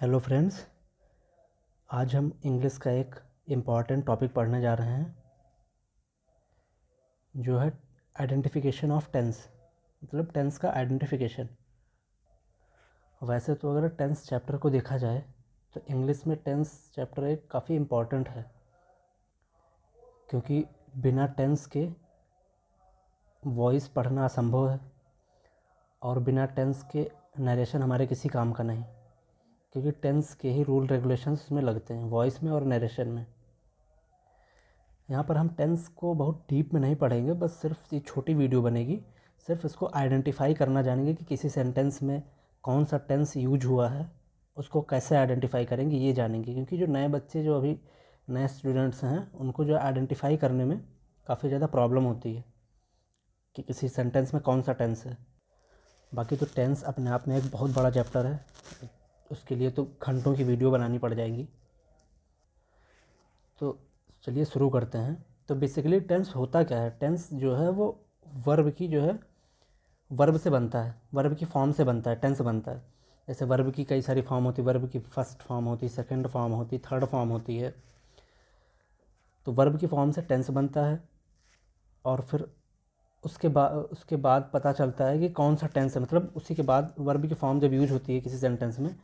Hello friends, आज हम English का एक इम्पॉर्टेंट टॉपिक पढ़ने जा रहे हैं जो है आइडेंटिफिकेशन ऑफ टेंस। मतलब टेंस का आइडेंटिफिकेशन। वैसे तो अगर टेंस चैप्टर को देखा जाए तो इंग्लिश में टेंस चैप्टर एक काफ़ी इम्पॉर्टेंट है, क्योंकि बिना टेंस के वॉइस पढ़ना असंभव है और बिना टेंस के नरेशन हमारे किसी काम का नहीं, क्योंकि टेंस के ही रूल रेगुलेशंस में लगते हैं, वॉइस में और नरेशन में। यहाँ पर हम टेंस को बहुत डीप में नहीं पढ़ेंगे, बस सिर्फ ये छोटी वीडियो बनेगी, सिर्फ इसको आइडेंटिफाई करना जानेंगे कि किसी सेंटेंस में कौन सा टेंस यूज हुआ है, उसको कैसे आइडेंटिफाई करेंगे ये जानेंगे। क्योंकि जो नए बच्चे, जो अभी नए स्टूडेंट्स हैं, उनको जो आइडेंटिफाई करने में काफ़ी ज़्यादा प्रॉब्लम होती है कि किसी सेंटेंस में कौन सा टेंस है। बाकी तो टेंस अपने आप में एक बहुत बड़ा चैप्टर है, उसके लिए तो घंटों की वीडियो बनानी पड़ जाएगी। तो चलिए शुरू करते हैं। तो बेसिकली टेंस होता क्या है? टेंस जो है वो वर्ब की जो है वर्ब से बनता है, वर्ब की फॉर्म से बनता है, टेंस बनता है। जैसे वर्ब की कई सारी फॉर्म होती है, वर्ब की फर्स्ट फॉर्म होती है, सेकंड फॉर्म होती है, थर्ड फॉर्म होती है। तो वर्ब की फॉर्म से टेंस बनता है और फिर उसके बाद पता चलता है कि कौन सा टेंस है। मतलब उसी के बाद वर्ब की फॉर्म जब यूज होती है किसी सेंटेंस में,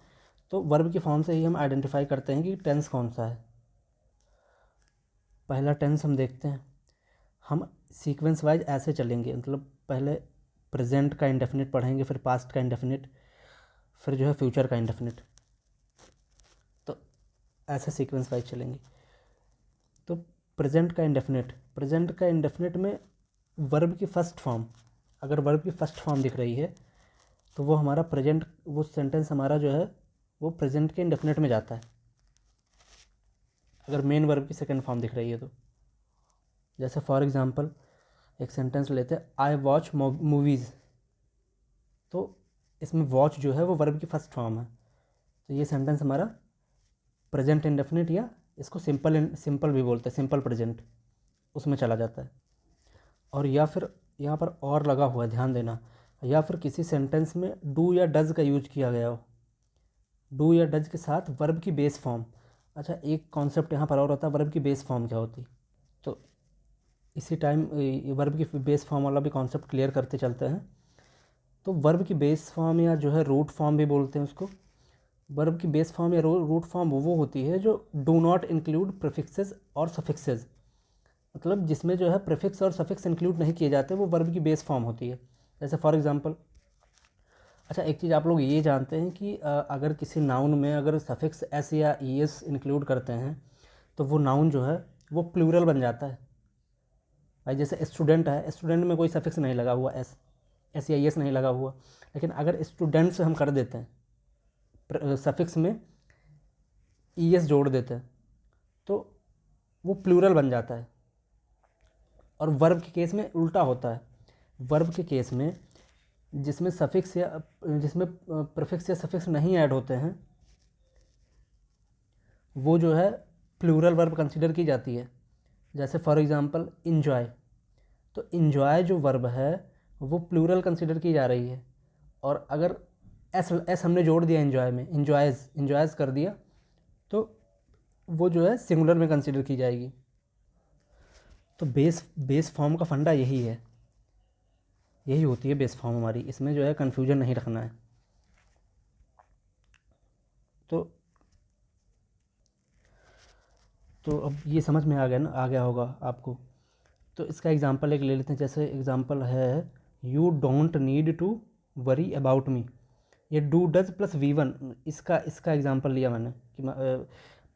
तो वर्ब की फॉर्म से ही हम आइडेंटिफाई करते हैं कि टेंस कौन सा है। पहला टेंस हम देखते हैं। हम सीक्वेंस वाइज ऐसे चलेंगे, मतलब पहले प्रेजेंट का इंडेफिनिट पढ़ेंगे, फिर पास्ट का इंडेफिनिट, फिर जो है फ्यूचर का इंडेफिनिट। तो ऐसे सीक्वेंस वाइज चलेंगे। तो प्रेजेंट का इंडेफिनिट में वर्ब की फर्स्ट फॉर्म, अगर वर्ब की फर्स्ट फॉर्म दिख रही है तो वो हमारा प्रेजेंट, वो सेंटेंस हमारा जो है वो प्रेजेंट के इंडेफिनिट में जाता है। अगर मेन वर्ब की सेकंड फॉर्म दिख रही है तो, जैसे फॉर एग्जांपल एक सेंटेंस लेते हैं, आई वॉच मूवीज़। तो इसमें वॉच जो है वो वर्ब की फर्स्ट फॉर्म है, तो ये सेंटेंस हमारा प्रेजेंट इंडेफिनिट, या इसको सिंपल भी बोलते हैं, सिंपल प्रेजेंट, उसमें चला जाता है। और या फिर यहाँ पर और लगा हुआ है, ध्यान देना, या फिर किसी सेंटेंस में डू या डज का यूज किया गया हो, डू या डज के साथ वर्ब की बेस फॉर्म। अच्छा, एक कॉन्सेप्ट यहाँ पर और होता है, वर्ब की बेस फॉर्म क्या होती। तो इसी टाइम वर्ब की बेस फॉर्म वाला भी कॉन्सेप्ट क्लियर करते चलते हैं। तो वर्ब की बेस फॉर्म, या जो है रूट फॉर्म भी बोलते हैं उसको, वर्ब की बेस फॉर्म या रूट फॉर्म वो होती है जो डू नॉट इंक्लूड प्रीफिक्सेस और सफिक्सेस। मतलब जिसमें जो है प्रीफिक्स और सफिक्स इंक्लूड नहीं किए जाते, वो वर्ब की बेस फॉर्म होती है। जैसे फॉर एग्जांपल, अच्छा एक चीज़ आप लोग ये जानते हैं कि अगर किसी नाउन में अगर सफिक्स एस या ई एस इंक्लूड करते हैं तो वो नाउन जो है वो प्लूरल बन जाता है। भाई जैसे स्टूडेंट है, स्टूडेंट में कोई सफिक्स नहीं लगा हुआ, एस या ई एस नहीं लगा हुआ, लेकिन अगर स्टूडेंट से हम कर देते हैं सफिक्स में ई एस जोड़ देते हैं तो वो प्लूरल बन जाता है। और वर्ब के केस में उल्टा होता है। वर्ब के केस में जिसमें सफिक्स या जिसमें प्रीफिक्स या सफिक्स नहीं ऐड होते हैं, वो जो है प्लूरल वर्ब कंसिडर की जाती है। जैसे फॉर एग्जांपल इन्जॉय, तो इन्जॉय जो वर्ब है वो प्लूरल कंसिडर की जा रही है। और अगर एस हमने जोड़ दिया इन्जॉय में, इन्जॉयज़ कर दिया, तो वो जो है सिंगुलर में कंसिडर की जाएगी। तो बेस फॉर्म का फंडा यही है, यही होती है बेस फॉर्म हमारी, इसमें जो है कन्फ्यूजन नहीं रखना है। तो अब ये समझ में आ गया ना, आ गया होगा आपको। तो इसका एग्जांपल एक ले लेते हैं। जैसे एग्जांपल है, you don't need to worry about me. ये डू डज प्लस V1, इसका एग्जांपल लिया मैंने कि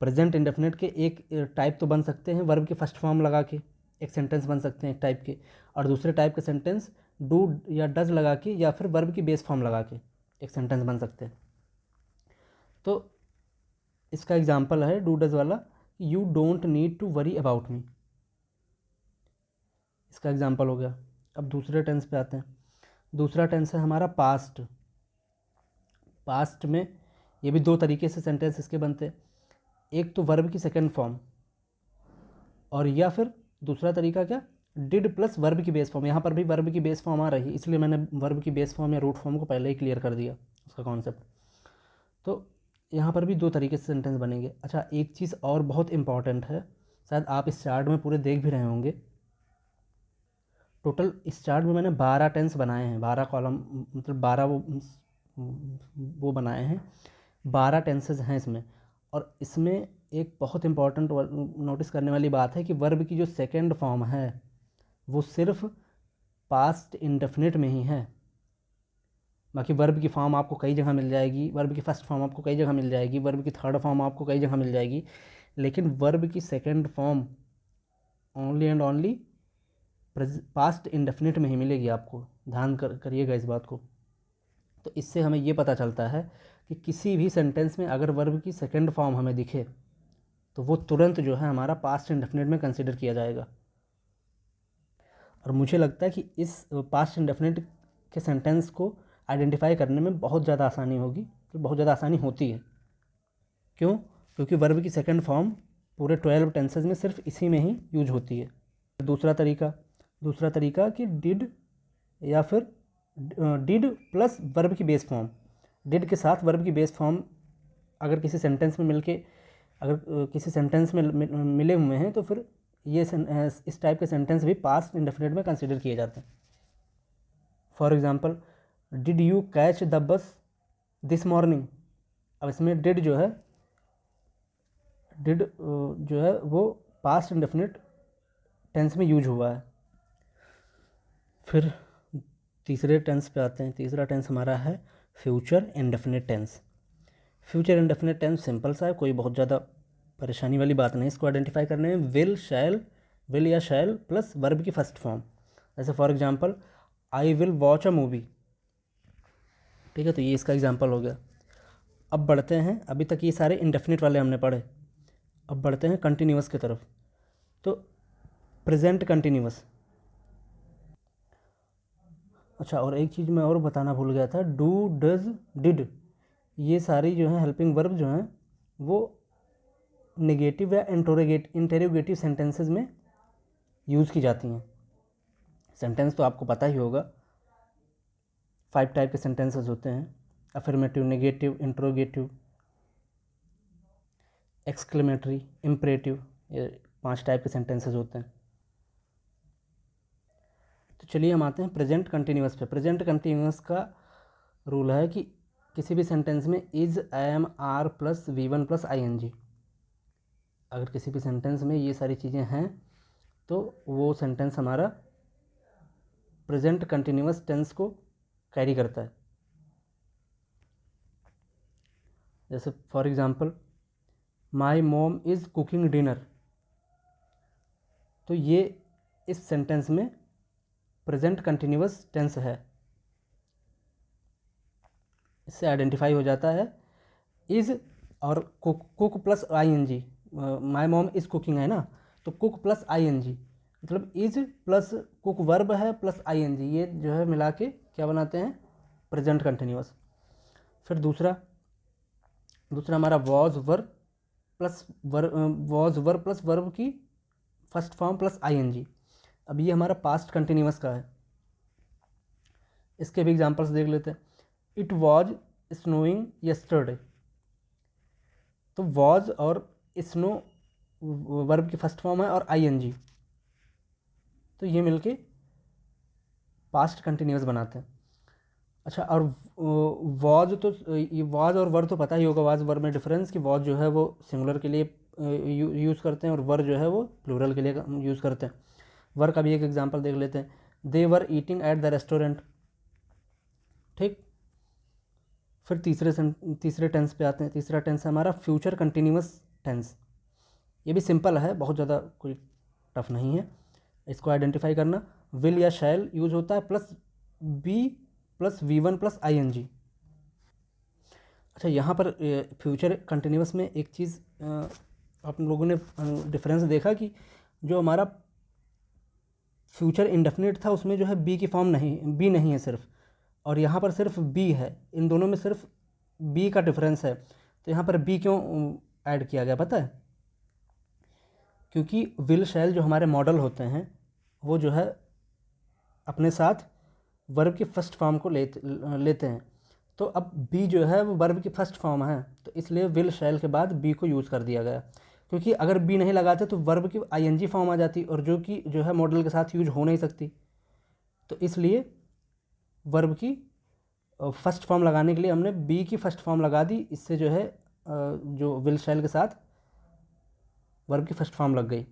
प्रेजेंट इंडेफिनिट के एक टाइप तो बन सकते हैं वर्ब की फर्स्ट फॉर्म लगा के, एक सेंटेंस बन सकते हैं एक टाइप के, और दूसरे टाइप के सेंटेंस डू या डज लगा के या फिर वर्ब की बेस फॉर्म लगा के एक सेंटेंस बन सकते हैं। तो इसका एग्जांपल है डू डज वाला, you don't need to worry about me, इसका एग्जांपल हो गया। अब दूसरे टेंस पे आते हैं। दूसरा टेंस है हमारा पास्ट। पास्ट में ये भी दो तरीके से सेंटेंस इसके बनते हैं, एक तो वर्ब की सेकंड फॉर्म, और या फिर दूसरा तरीका क्या, डिड प्लस वर्ब की बेस फॉर्म। यहाँ पर भी वर्ब की बेस फॉर्म आ रही है, इसलिए मैंने वर्ब की बेस फॉर्म या रूट फॉर्म को पहले ही क्लियर कर दिया उसका कॉन्सेप्ट। तो यहाँ पर भी दो तरीके से सेंटेंस बनेंगे। अच्छा, एक चीज़ और बहुत इम्पॉर्टेंट है, शायद आप इस चार्ट में पूरे देख भी रहे होंगे। टोटल इस चार्ट में मैंने 12 टेंस बनाए हैं, 12 कॉलम, मतलब 12 वो बनाए हैं, 12 टेंसेस हैं इसमें। और इसमें एक बहुत इम्पॉर्टेंट नोटिस करने वाली बात है कि वर्ब की जो सेकेंड फॉर्म है वो सिर्फ पास्ट इंडेफिनिट में ही है। बाकी वर्ब की फॉर्म आपको कई जगह मिल जाएगी, वर्ब की फर्स्ट फॉर्म आपको कई जगह मिल जाएगी, वर्ब की थर्ड फॉर्म आपको कई जगह मिल जाएगी, लेकिन वर्ब की second form only and only past indefinite में ही मिलेगी आपको। ध्यान करिएगा इस बात को। तो इससे हमें ये पता चलता है कि किसी भी सेंटेंस में अगर वर्ब की सेकेंड फॉर्म हमें दिखे तो वो तुरंत जो है हमारा पास्ट इंडेफिनिट में कंसिडर किया जाएगा। और मुझे लगता है कि इस पास्ट इंडेफिनिट के सेंटेंस को आइडेंटिफाई करने में बहुत ज़्यादा आसानी होगी, तो बहुत ज़्यादा आसानी होती है। क्यों? क्योंकि वर्ब की सेकेंड फॉर्म पूरे 12 टेंसेज में सिर्फ इसी में ही यूज होती है। दूसरा तरीका कि डिड या फिर डिड प्लस वर्ब की बेस फॉर्म, डिड के साथ वर्ब की बेस फॉर्म अगर किसी सेंटेंस में मिले हुए हैं तो फिर ये इस टाइप के सेंटेंस भी पास्ट इंडेफिनिट में कंसिडर किए जाते हैं। For example, did you catch the bus this morning. अब इसमें डिड जो है वो पास्ट इंडेफिनिट टेंस में यूज हुआ है। फिर तीसरे टेंस पे आते हैं। तीसरा टेंस हमारा है future indefinite tense. Future indefinite tense simple सा है, कोई बहुत ज़्यादा परेशानी वाली बात नहीं इसको आइडेंटिफाई करने में। विल या शैल प्लस वर्ब की फर्स्ट फॉर्म। जैसे for example, I will watch a movie. ठीक है, तो ये इसका एग्जांपल हो गया। अब बढ़ते हैं, अभी तक ये सारे इंडेफिनिट वाले हमने पढ़े, अब बढ़ते हैं कंटिन्यूअस की तरफ। तो प्रेजेंट कंटिन्यूअस। अच्छा, और एक चीज़ मैं और बताना भूल गया था, डू, डज, डिड, ये सारी जो है हेल्पिंग वर्ब जो हैं वो नेगेटिव या इंटेरोगेटिव सेंटेंसेस में यूज़ की जाती हैं। सेंटेंस तो आपको पता ही होगा, 5 टाइप के सेंटेंसेस होते हैं, affirmative, negative, interrogative, exclamatory, imperative, ये 5 टाइप के सेंटेंसेस होते हैं। तो चलिए हम आते हैं प्रेजेंट कंटिन्यूअस पे। प्रेजेंट कंटिन्यूअस का रूल है कि किसी भी सेंटेंस में is, am, are plus V1 plus ING, अगर किसी भी सेंटेंस में ये सारी चीज़ें हैं तो वो सेंटेंस हमारा प्रेजेंट कंटिन्यूअस टेंस को कैरी करता है। जैसे for example, my mom is cooking dinner, तो ये इस सेंटेंस में प्रेजेंट कंटिन्यूअस टेंस है। इससे आइडेंटिफाई हो जाता है इज़ और cook plus ING। My mom is cooking है ना, तो कुक प्लस ING मतलब इज प्लस कुक वर्ब है प्लस ING, ये जो है मिला के क्या बनाते हैं, प्रेजेंट कंटिन्यूअस। फिर दूसरा हमारा वॉज वर्ब प्लस वर्ब की फर्स्ट फॉर्म प्लस ING। अब ये हमारा पास्ट कंटिन्यूअस का है। इसके भी एग्जांपल्स देख लेते हैं। इट वॉज स्नोइंग यस्टरडे, तो वॉज और स्नो वर्ब की फर्स्ट फॉर्म है और ING, तो ये मिलके पास्ट कंटिन्यूअस बनाते हैं। अच्छा, और वॉज, तो ये वॉज और वर तो पता ही होगा, वॉज वर में डिफरेंस, कि वॉज जो है वो सिंगुलर के लिए यूज़ करते हैं और वर जो है वो प्लूरल के लिए यूज़ करते हैं। वर का भी एक एग्जांपल देख लेते हैं, they were eating at the restaurant. ठीक, फिर तीसरे टेंस पे आते हैं। तीसरा टेंस है हमारा फ्यूचर कंटिन्यूअस टेंस। ये भी सिंपल है, बहुत ज़्यादा कोई टफ नहीं है इसको आइडेंटिफाई करना। विल या शैल यूज होता है plus be plus V1 plus ING। अच्छा, यहाँ पर फ्यूचर कंटिन्यूअस में एक चीज़ आप लोगों ने डिफरेंस देखा कि जो हमारा फ्यूचर इंडेफिनिट था उसमें जो है बी की फॉर्म नहीं, बी नहीं है सिर्फ, और यहाँ पर सिर्फ बी है। इन दोनों में सिर्फ बी का डिफरेंस है। तो यहाँ पर बी क्यों ऐड किया गया पता है? क्योंकि विल शैल जो हमारे मॉडल होते हैं वो जो है अपने साथ वर्ब की फर्स्ट फॉर्म को लेते हैं। तो अब बी जो है वो वर्ब की फर्स्ट फॉर्म है, तो इसलिए विल शैल के बाद बी को यूज़ कर दिया गया, क्योंकि अगर बी नहीं लगाते तो वर्ब की आईएनजी फॉर्म आ जाती और जो कि जो है मॉडल के साथ यूज हो नहीं सकती। तो इसलिए वर्ब की फर्स्ट फॉर्म लगाने के लिए हमने बी की फर्स्ट फॉर्म लगा दी, इससे जो है जो विल शैल के साथ वर्ब की फर्स्ट फॉर्म लग गई।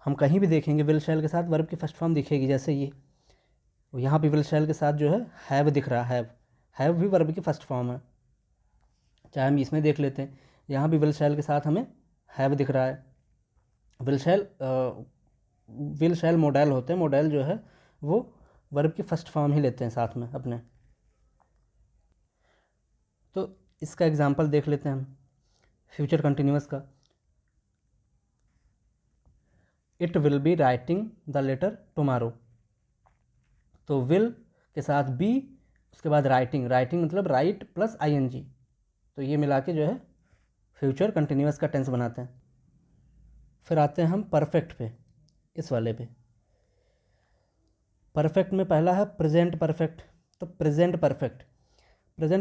हम कहीं भी देखेंगे विल शैल के साथ वर्ब की फर्स्ट फॉर्म दिखेगी, जैसे ये यहाँ पे विल शैल के साथ जो है हैव दिख रहा है, हैव भी वर्ब की फर्स्ट फॉर्म है। चाहे हम इसमें देख लेते हैं, यहाँ भी विल शैल के साथ हमें हैव दिख रहा है। विल शैल मॉडल होते हैं, मॉडल जो है वो वर्ब की फर्स्ट फॉर्म ही लेते हैं साथ में अपने। तो इसका एग्जांपल देख लेते हैं हम फ्यूचर कंटिन्यूअस का। It will be writing the letter tomorrow, तो विल के साथ बी, उसके बाद राइटिंग, राइटिंग मतलब राइट प्लस आईएनजी, तो ये मिला के जो है फ्यूचर कंटिन्यूअस का टेंस बनाते हैं। फिर आते हैं हम परफेक्ट पे, इस वाले पे। परफेक्ट में पहला है प्रेजेंट परफेक्ट। तो प्रेजेंट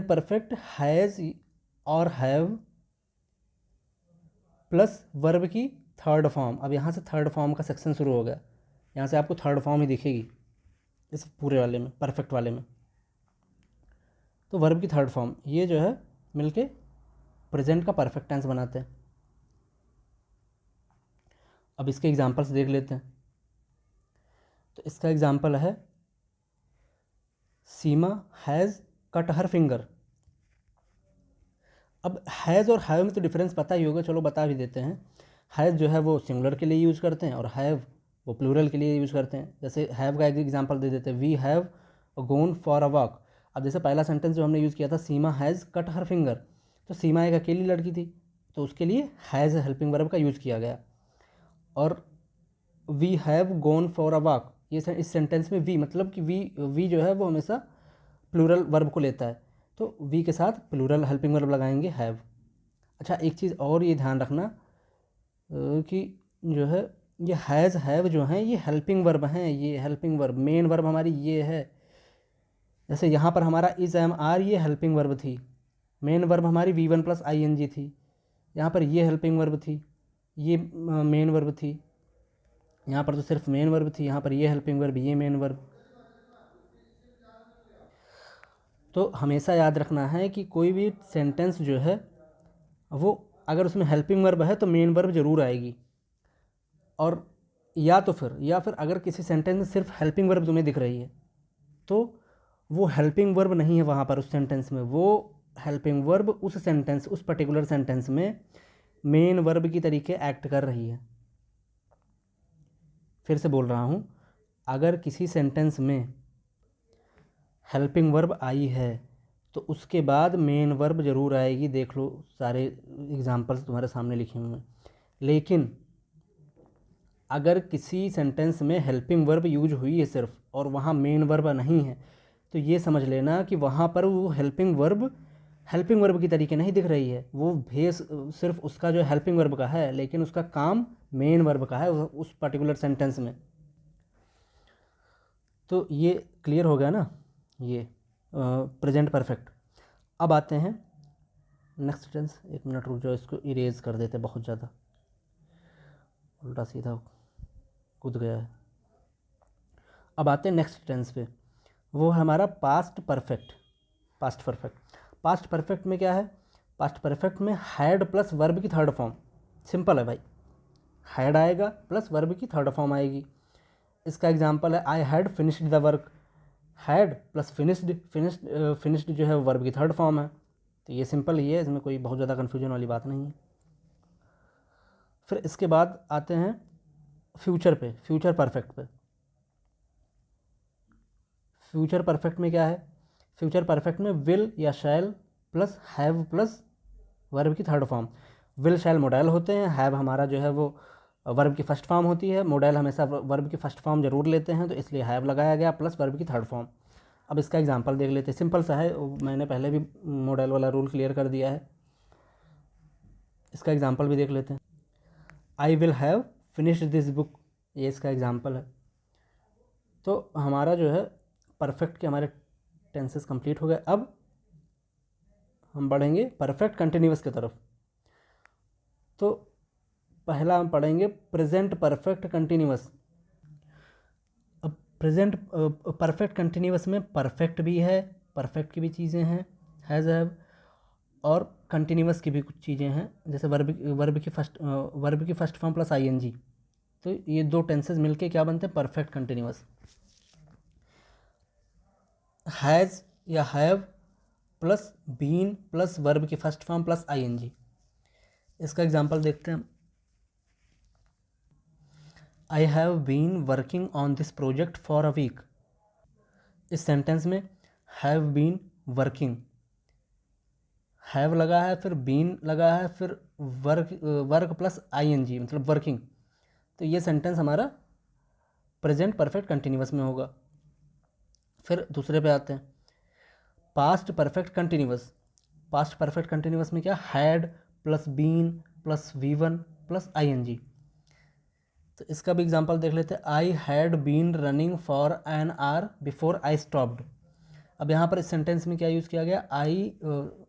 परफेक्ट हैज़ और हैव प्लस वर्ब की थर्ड फॉर्म। अब यहाँ से थर्ड फॉर्म का सेक्शन शुरू हो गया, यहाँ से आपको थर्ड फॉर्म ही दिखेगी इस पूरे वाले में, परफेक्ट वाले में। तो वर्ब की थर्ड फॉर्म ये जो है मिलके प्रेजेंट का परफेक्ट टेंस बनाते हैं। अब इसके एग्जांपल्स देख लेते हैं। तो इसका एग्जांपल है सीमा हैज़ कट हर फिंगर। अब हैज़ और हैव में तो डिफरेंस पता ही होगा, चलो बता भी देते हैं। हैज़ जो है वो सिंगुलर के लिए यूज़ करते हैं और हैव वो प्लूरल के लिए यूज़ करते हैं। जैसे हैव का एक एग्जांपल दे देते हैं, we have gone for a walk. अब जैसे पहला सेंटेंस जो हमने यूज़ किया था, Seema has cut her finger, तो सीमा एक अकेली लड़की थी, तो उसके लिए हैज़ हेल्पिंग वर्ब का यूज़ किया गया। और we have gone for a walk, ये इस सेंटेंस में वी मतलब कि वी जो है वो हमेशा प्लूरल वर्ब को लेता है, तो वी के साथ प्लूरल हेल्पिंग वर्ब लगाएंगे हैव। अच्छा, एक चीज़ और ये ध्यान रखना कि जो है ये हैज़ हैव जो हैं ये हेल्पिंग वर्ब हैं, ये हेल्पिंग वर्ब, मेन वर्ब हमारी ये है। जैसे यहाँ पर हमारा इज़ एम आर ये हेल्पिंग वर्ब थी, मेन वर्ब हमारी वी1 प्लस आई थी। यहाँ पर ये हेल्पिंग वर्ब थी, ये मेन वर्ब थी। यहाँ पर तो सिर्फ मेन वर्ब थी, यहाँ पर ये हेल्पिंग वर्ब, ये मेन वर्ब। तो हमेशा याद रखना है कि कोई भी सेंटेंस जो है वो अगर उसमें हेल्पिंग वर्ब है तो मेन वर्ब ज़रूर आएगी। और या फिर अगर किसी सेंटेंस में सिर्फ हेल्पिंग वर्ब तुम्हें दिख रही है तो वो हेल्पिंग वर्ब नहीं है वहाँ पर उस सेंटेंस में, वो हेल्पिंग वर्ब उस पर्टिकुलर सेंटेंस में मेन वर्ब की तरीके एक्ट कर रही है। फिर से बोल रहा हूँ, अगर किसी सेंटेंस में हेल्पिंग वर्ब आई है तो उसके बाद मेन वर्ब ज़रूर आएगी। देख लो सारे एग्जांपल्स तुम्हारे सामने लिखे हुए हैं। लेकिन अगर किसी सेंटेंस में हेल्पिंग वर्ब यूज हुई है सिर्फ और वहाँ मेन वर्ब नहीं है, तो ये समझ लेना कि वहाँ पर वो हेल्पिंग वर्ब की तरीके नहीं दिख रही है, वो भेस सिर्फ उसका जो हेल्पिंग वर्ब का है लेकिन उसका काम मेन वर्ब का है उस पर्टिकुलर सेंटेंस में। तो ये क्लियर हो गया ना, ये प्रेजेंट परफेक्ट। अब आते हैं नेक्स्ट टेंस। एक मिनट रुक जाओ, इसको इरेज कर देते, बहुत ज़्यादा उल्टा सीधा कूद गया है। अब आते हैं नेक्स्ट टेंस पे, वो है हमारा पास्ट परफेक्ट। पास्ट परफेक्ट में क्या है? पास्ट परफेक्ट में हैड प्लस वर्ब की थर्ड फॉर्म। सिंपल है भाई, हैड आएगा प्लस वर्ब की थर्ड फॉर्म आएगी। इसका एग्जांपल है I had finished the work. Had plus finished जो है वर्ब की थर्ड फॉर्म है, तो ये सिंपल ही है, इसमें कोई बहुत ज़्यादा कन्फ्यूजन वाली बात नहीं है। फिर इसके बाद आते हैं फ्यूचर परफेक्ट पे। फ्यूचर परफेक्ट में क्या है? फ्यूचर परफेक्ट में विल या shall plus have plus verb की third form. Will shall modal होते हैं, हैव हमारा जो है वो वर्ब की फर्स्ट फॉर्म होती है, मॉडल हमेशा वर्ब की फर्स्ट फॉर्म जरूर लेते हैं, तो इसलिए हैव लगाया गया प्लस वर्ब की थर्ड फॉर्म। अब इसका एग्जांपल देख लेते हैं, सिंपल सा है, मैंने पहले भी मॉडल वाला रूल क्लियर कर दिया है। इसका एग्जांपल भी देख लेते हैं। आई will have finished this book, ये इसका एग्जांपल है। तो हमारा जो है परफेक्ट के हमारे टेंसेस कंप्लीट हो गए। अब हम बढ़ेंगे परफेक्ट कंटिन्यूअस की तरफ। तो पहला हम पढ़ेंगे प्रेजेंट परफेक्ट कंटिन्यूअस। अब प्रेजेंट परफेक्ट कंटिन्यूअस में परफेक्ट भी है, परफेक्ट की भी चीज़ें हैं, हैज़ हैव, और कंटिन्यूअस की भी कुछ चीज़ें हैं, जैसे वर्ब की फर्स्ट फॉर्म प्लस आईएनजी। तो ये दो टेंसेस मिलके क्या बनते हैं? Perfect continuous. हैज़ या have plus been plus verb की फर्स्ट फॉर्म प्लस आईएनजी। इसका एग्जांपल देखते हैं। I have been working on this project for a week. इस सेंटेंस में हैव बीन वर्किंग, हैव लगा है, फिर बीन लगा है, फिर वर्क प्लस आईएनजी मतलब वर्किंग। तो ये सेंटेंस हमारा प्रेजेंट परफेक्ट कंटिन्यूअस में होगा। फिर दूसरे पे आते हैं, past perfect continuous. Past perfect continuous में क्या? Had plus been plus V one plus I N G. तो इसका भी एग्जांपल देख लेते हैं। I had been running for an hour before I stopped. अब यहाँ पर इस सेंटेंस में क्या यूज़ किया गया?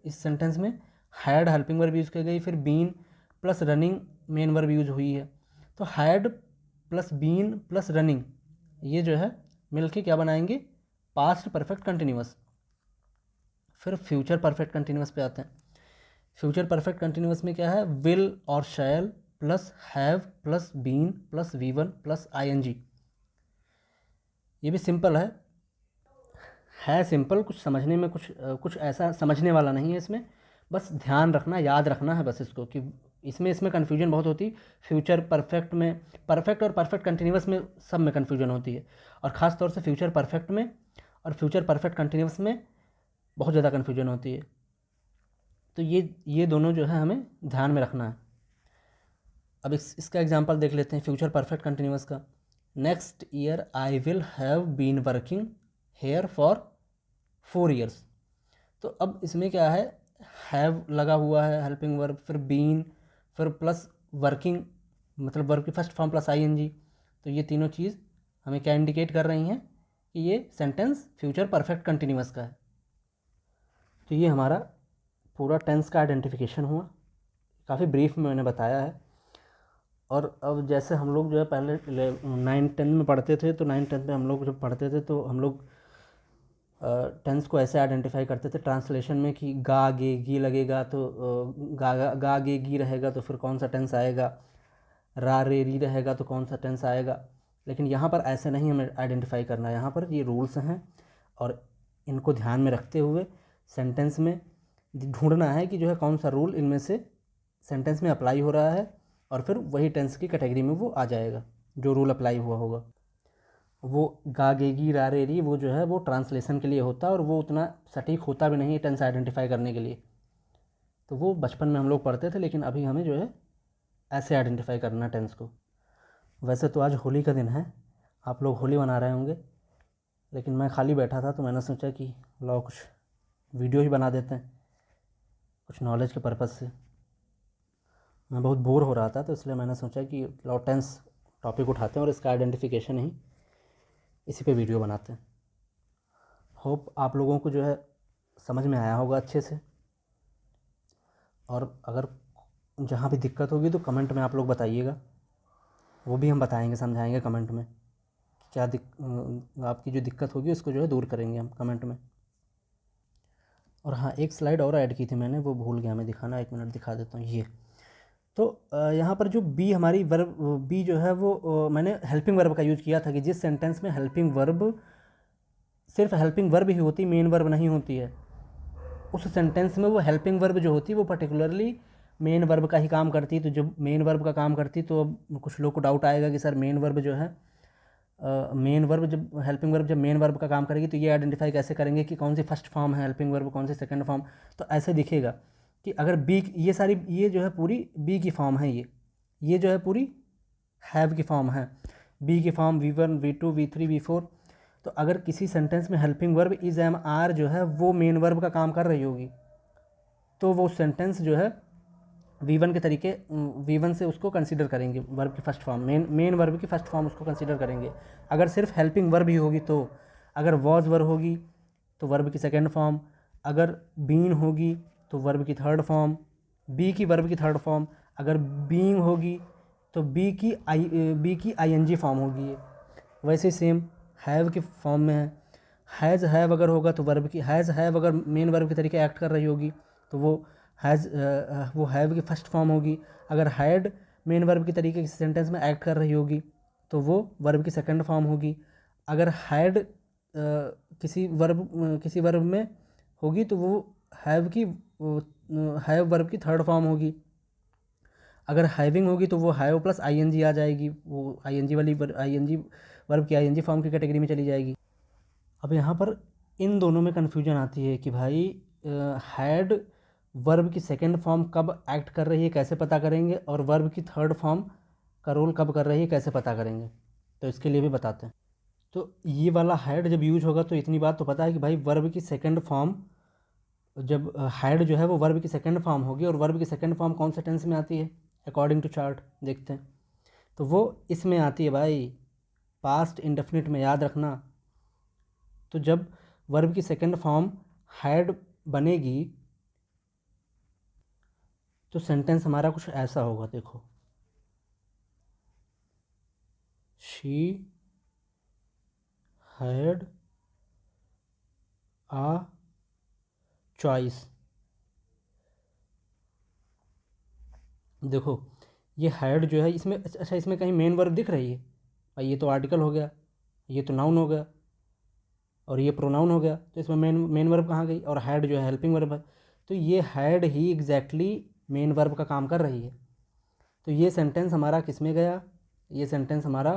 इस सेंटेंस में हैड हेल्पिंग वर्ब यूज़ की गई, फिर been plus running main verb use हुई है। तो had plus been plus running ये जो है मिलके क्या बनाएंगे? Past perfect continuous. फिर फ्यूचर परफेक्ट कंटिन्यूअस पे आते हैं। फ्यूचर परफेक्ट कंटिन्यूअस में क्या है? विल और shall plus have plus been plus V one plus I N G. ये भी सिंपल है सिंपल, कुछ समझने में कुछ ऐसा समझने वाला नहीं है इसमें, बस ध्यान रखना, याद रखना है बस इसको, कि इसमें कन्फ्यूजन बहुत होती। फ्यूचर परफेक्ट में, परफेक्ट और परफेक्ट कंटिन्यूअस में सब में कन्फ्यूजन होती है, और ख़ास तौर से फ्यूचर परफेक्ट में और फ्यूचर परफेक्ट कंटिन्यूअस में बहुत ज़्यादा कन्फ्यूजन होती है। तो ये दोनों जो है हमें ध्यान में रखना है। अब इसका एग्जांपल देख लेते हैं फ्यूचर परफेक्ट कंटिन्यूअस का। Next year I will have been working here for 4 years। तो अब इसमें क्या है? हैव लगा हुआ है हेल्पिंग वर्ब, फिर बीन, फिर प्लस वर्किंग मतलब वर्ब की फर्स्ट फॉर्म प्लस आईएनजी। तो ये तीनों चीज़ हमें क्या इंडिकेट कर रही हैं कि ये सेंटेंस फ्यूचर परफेक्ट कंटिन्यूअस का है। तो ये हमारा पूरा टेंस का आइडेंटिफिकेशन हुआ, काफ़ी ब्रीफ में मैंने बताया है। और अब जैसे हम लोग जो है पहले 9th-10th में पढ़ते थे, तो 9th-10th में हम लोग जब पढ़ते थे तो हम लोग टेंस को ऐसे आइडेंटिफाई करते थे ट्रांसलेशन में कि गा गे गी लगेगा तो गा गे गी रहेगा तो फिर कौन सा टेंस आएगा, रा रे री रहेगा तो कौन सा टेंस आएगा। लेकिन यहाँ पर ऐसे नहीं हमें आइडेंटिफाई करना है, यहाँ पर ये रूल्स हैं और इनको ध्यान में रखते हुए सेंटेंस में ढूंढना है कि जो है कौन सा रूल इनमें से सेंटेंस में अप्लाई हो रहा है, और फिर वही टेंस की कैटेगरी में वो आ जाएगा जो रूल अप्लाई हुआ होगा। वो गा गेगी रा रे री वो जो है वो ट्रांसलेशन के लिए होता है, और वो उतना सटीक होता भी नहीं है टेंस आइडेंटिफाई करने के लिए। तो वो बचपन में हम लोग पढ़ते थे, लेकिन अभी हमें जो है ऐसे आइडेंटिफाई करना टेंस को। वैसे तो आज होली का दिन है, आप लोग होली मना रहे होंगे, लेकिन मैं खाली बैठा था तो मैंने सोचा कि लाओ कुछ वीडियो ही बना देते हैं कुछ नॉलेज के पर्पज़ से। मैं बहुत बोर हो रहा था तो इसलिए मैंने सोचा कि लाओ टेंस टॉपिक उठाते हैं और इसका आइडेंटिफिकेशन ही इसी पे वीडियो बनाते हैं। होप आप लोगों को जो है समझ में आया होगा अच्छे से, और अगर जहाँ भी दिक्कत होगी तो कमेंट में आप लोग बताइएगा, वो भी हम बताएंगे, समझाएंगे कमेंट में क्या आपकी जो दिक्कत होगी उसको जो है दूर करेंगे हम कमेंट में। और हाँ, एक स्लाइड और ऐड की थी मैंने, वो भूल गया मैं दिखाना, 1 मिनट दिखा देता हूँ। ये तो यहाँ पर जो बी हमारी वर्ब बी जो है वो मैंने हेल्पिंग वर्ब का यूज़ किया था कि जिस सेंटेंस में हेल्पिंग वर्ब सिर्फ हेल्पिंग वर्ब ही होती, मेन वर्ब नहीं होती है, उस सेंटेंस में वो हेल्पिंग वर्ब जो होती है वो पर्टिकुलरली मेन वर्ब का ही काम करती। तो जब मेन वर्ब का काम करती तो अब कुछ लोग को डाउट आएगा कि सर मेन वर्ब जो है मेन वर्ब जब हेल्पिंग वर्ब जब मेन वर्ब का काम करेगी तो ये आइडेंटिफाई कैसे करेंगे कि कौन सी फर्स्ट फॉर्म है हेल्पिंग वर्ब, कौन सी सेकंड फॉर्म। तो ऐसे दिखेगा कि अगर बी ये जो है पूरी बी की फॉर्म है, ये जो है पूरी हैव की फॉर्म है, बी की form V1 V2 V3 V4। तो अगर किसी सेंटेंस में helping verb is am are जो है वो मेन वर्ब का काम कर रही होगी तो वो सेंटेंस जो है V1 के तरीके V1 से उसको कंसीडर करेंगे, वर्ब की फर्स्ट फॉर्म मेन वर्ब की फर्स्ट फॉर्म उसको कंसीडर करेंगे। अगर सिर्फ हेल्पिंग वर्ब ही होगी तो, अगर वॉज वर्ब होगी तो वर्ब की सेकंड फॉर्म, अगर बीन होगी तो वर्ब की थर्ड फॉर्म, बी की वर्ब की थर्ड फॉर्म, अगर बीइंग होगी तो बी की आईएनजी फॉर्म होगी ये। वैसे सेम हैव की फॉर्म में है, हैज़ हैव अगर होगा तो वर्ब की, हैज़ हैव अगर मेन वर्ब के तरीके एक्ट कर रही होगी तो वो वो हैव की फर्स्ट फॉर्म होगी। अगर हैड मेन वर्ब के तरीके किसी सेंटेंस में एक्ट कर रही होगी तो वो वर्ब की सेकंड फॉर्म होगी। अगर हैड किसी वर्ब में होगी तो वो हैव की हैव वर्ब की थर्ड फॉर्म होगी। अगर हैविंग होगी तो वो हैव प्लस आईएनजी आ जाएगी, वो आईएनजी वर्ब की आईएनजी फॉर्म की कैटेगरी में चली जाएगी। अब यहाँ पर इन दोनों में कन्फ्यूजन आती है कि भाई हैड वर्ब की सेकंड फॉर्म कब एक्ट कर रही है कैसे पता करेंगे, और वर्ब की थर्ड फॉर्म का रोल कब कर रही है कैसे पता करेंगे। तो इसके लिए भी बताते हैं। तो ये वाला हैड जब यूज होगा तो इतनी बात तो पता है कि भाई वर्ब की सेकंड फॉर्म, जब हैड जो है वो वर्ब की सेकंड फॉर्म होगी, और वर्ब की सेकंड फॉर्म कौन से टेंस में आती है अकॉर्डिंग टू चार्ट देखते हैं। तो वो इसमें आती है भाई पास्ट इंडेफिनिट में, याद रखना। तो जब वर्ब की सेकंड फॉर्म हैड बनेगी तो सेंटेंस हमारा कुछ ऐसा होगा, देखो, शी हैड आ चॉइस। देखो ये हैड जो है इसमें, अच्छा इसमें कहीं मेन वर्ब दिख रही है भाई? ये तो आर्टिकल हो गया, ये तो नाउन हो गया, और ये प्रोनाउन हो गया, तो इसमें मेन वर्ब कहाँ गई? और हैड जो है हेल्पिंग वर्ब है, तो ये had he exactly main verb का काम कर रही है। तो ये सेंटेंस हमारा किस में गया? ये सेंटेंस हमारा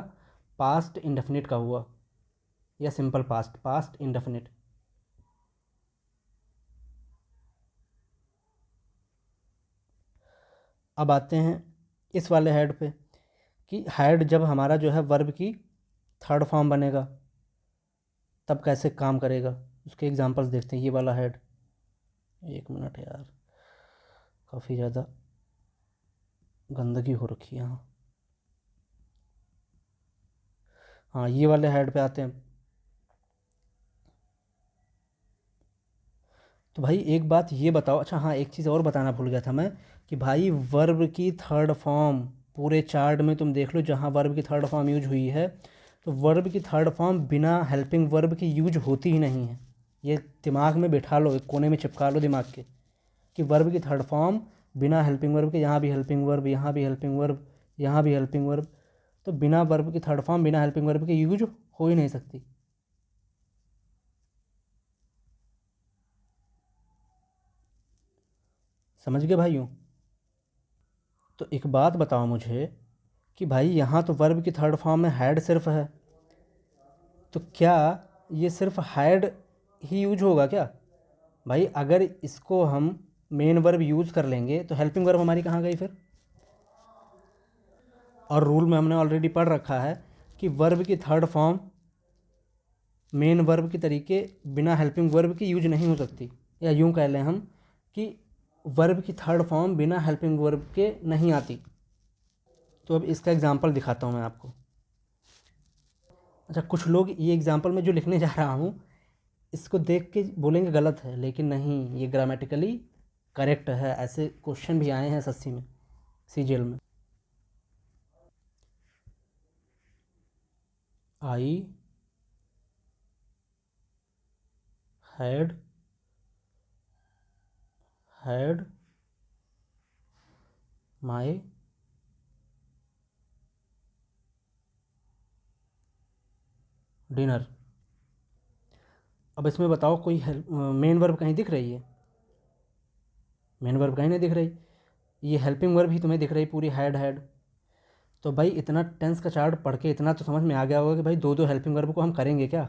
पास्ट इंडेफिनिट का हुआ, या सिंपल पास्ट इंडेफिनिट। अब आते हैं इस वाले हेड पे कि हेड जब हमारा जो है वर्ब की थर्ड फॉर्म बनेगा तब कैसे काम करेगा, उसके एग्जांपल्स देखते हैं। ये वाला हेड, एक मिनट यार, काफ़ी ज़्यादा गंदगी हो रखी है यहाँ। हाँ ये वाले हेड पे आते हैं। तो भाई एक बात ये बताओ, अच्छा हाँ एक चीज़ और बताना भूल गया था मैं, कि भाई वर्ब की थर्ड फॉर्म पूरे चार्ट में तुम देख लो जहाँ वर्ब की थर्ड फॉर्म यूज हुई है, तो वर्ब की थर्ड फॉर्म बिना हेल्पिंग वर्ब की यूज होती ही नहीं है। ये दिमाग में बिठा लो, एक कोने में चिपका लो दिमाग के, कि वर्ब की थर्ड फॉर्म बिना हेल्पिंग वर्ब के, यहाँ भी हेल्पिंग वर्ब, यहाँ भी हेल्पिंग वर्ब, यहाँ भी हेल्पिंग वर्ब, तो बिना वर्ब की थर्ड फॉर्म बिना हेल्पिंग वर्ब के यूज हो ही नहीं सकती। समझ गए भाइयों? तो एक बात बताओ मुझे कि भाई यहाँ तो वर्ब की थर्ड फॉर्म में हैड सिर्फ है, तो क्या ये सिर्फ हैड ही यूज होगा क्या? भाई अगर इसको हम मेन वर्ब यूज़ कर लेंगे तो हेल्पिंग वर्ब हमारी कहाँ गई फिर? और रूल में हमने ऑलरेडी पढ़ रखा है कि वर्ब की थर्ड फॉर्म मेन वर्ब के तरीके बिना हेल्पिंग वर्ब की यूज नहीं हो सकती, या यूँ कह लें हम कि वर्ब की थर्ड फॉर्म बिना हेल्पिंग वर्ब के नहीं आती। तो अब इसका एग्जांपल दिखाता हूँ मैं आपको। अच्छा कुछ लोग ये एग्जांपल में जो लिखने जा रहा हूँ इसको देख के बोलेंगे गलत है, लेकिन नहीं, ये ग्रामेटिकली करेक्ट है। ऐसे क्वेश्चन भी आए हैं एसएससी में, सीजीएल में। I had had my dinner. अब इसमें बताओ कोई मेन वर्ब कहीं दिख रही है? मेन वर्ब कहीं नहीं दिख रही, ये हेल्पिंग वर्ब ही तुम्हें दिख रही पूरी, हैड हैड। तो भाई इतना टेंस का चार्ट पढ़ के इतना तो समझ में आ गया होगा कि भाई दो दो हेल्पिंग वर्ब को हम करेंगे क्या?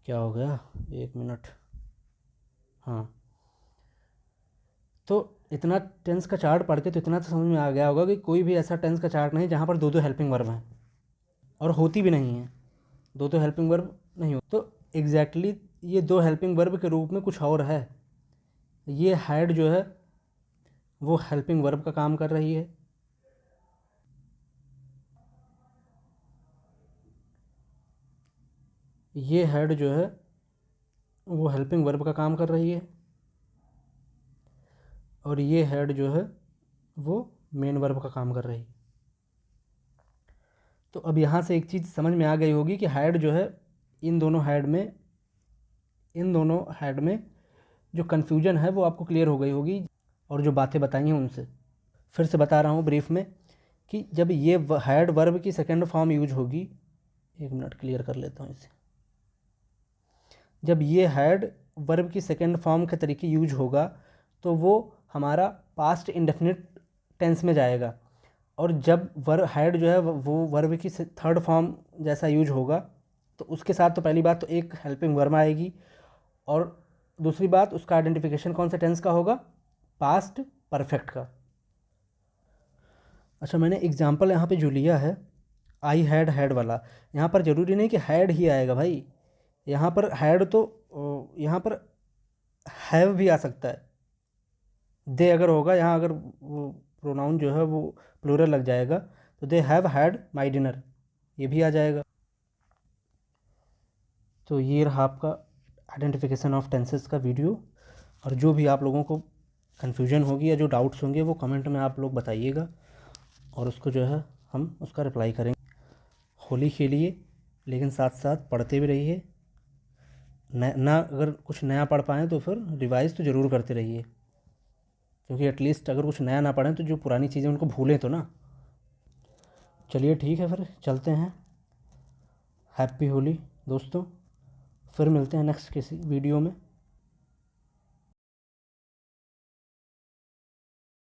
क्या हो गया, एक मिनट। हाँ, तो इतना टेंस का चार्ट पढ़ के तो इतना तो समझ में आ गया होगा कि कोई भी ऐसा टेंस का चार्ट नहीं जहाँ पर दो दो हेल्पिंग वर्ब हैं, और होती भी नहीं है, दो दो हेल्पिंग वर्ब नहीं हो। तो एग्जैक्टली ये दो हेल्पिंग वर्ब के रूप में कुछ और है। ये हैड जो है वो हेल्पिंग वर्ब का काम कर रही है, ये हेड जो है वो हेल्पिंग वर्ब का काम कर रही है, और ये हैड जो है वो मेन वर्ब का काम कर रही है। तो अब यहाँ से एक चीज़ समझ में आ गई होगी कि हैड जो है इन दोनों हैड में जो कन्फ्यूजन है वो आपको क्लियर हो गई होगी, और जो बातें बताई हैं उनसे। फिर से बता रहा हूँ ब्रीफ में कि जब ये हैड वर्ब की सेकेंड फॉर्म यूज होगी, 1 मिनट क्लियर कर लेता हूँ इसे। जब ये हैड वर्ब की सेकेंड फॉर्म के तरीके यूज होगा तो वो हमारा पास्ट इंडेफिनिट टेंस में जाएगा, और जब हैड जो है वो वर्ब की थर्ड फॉर्म जैसा यूज होगा तो उसके साथ तो पहली बात तो एक हेल्पिंग वर्ब आएगी, और दूसरी बात उसका आइडेंटिफिकेशन कौन से टेंस का होगा, पास्ट परफेक्ट का। अच्छा, मैंने एग्जाम्पल यहाँ पे जो लिया है आई हैड वाला, यहाँ पर ज़रूरी नहीं कि हैड ही आएगा भाई, यहाँ पर हैड तो यहाँ पर हैव भी आ सकता है। दे अगर होगा यहाँ, अगर वो प्रोनाउन जो है वो प्लूरल लग जाएगा तो they have had my dinner, ये भी आ जाएगा। तो ये रहा आपका आइडेंटिफिकेशन ऑफ टेंसेस का वीडियो, और जो भी आप लोगों को कन्फ्यूजन होगी या जो डाउट्स होंगे वो कमेंट में आप लोग बताइएगा, और उसको जो है हम उसका रिप्लाई करेंगे। होली खेलिए, लेकिन साथ साथ पढ़ते भी रहिए। ना अगर कुछ नया पढ़ पाएँ तो फिर रिवाइज़ तो ज़रूर करते रहिए, क्योंकि एटलीस्ट अगर कुछ नया ना पढ़ें तो जो पुरानी चीज़ें उनको भूलें तो ना। चलिए ठीक है, फिर चलते हैं। हैप्पी होली दोस्तों, फिर मिलते हैं नेक्स्ट किसी वीडियो में।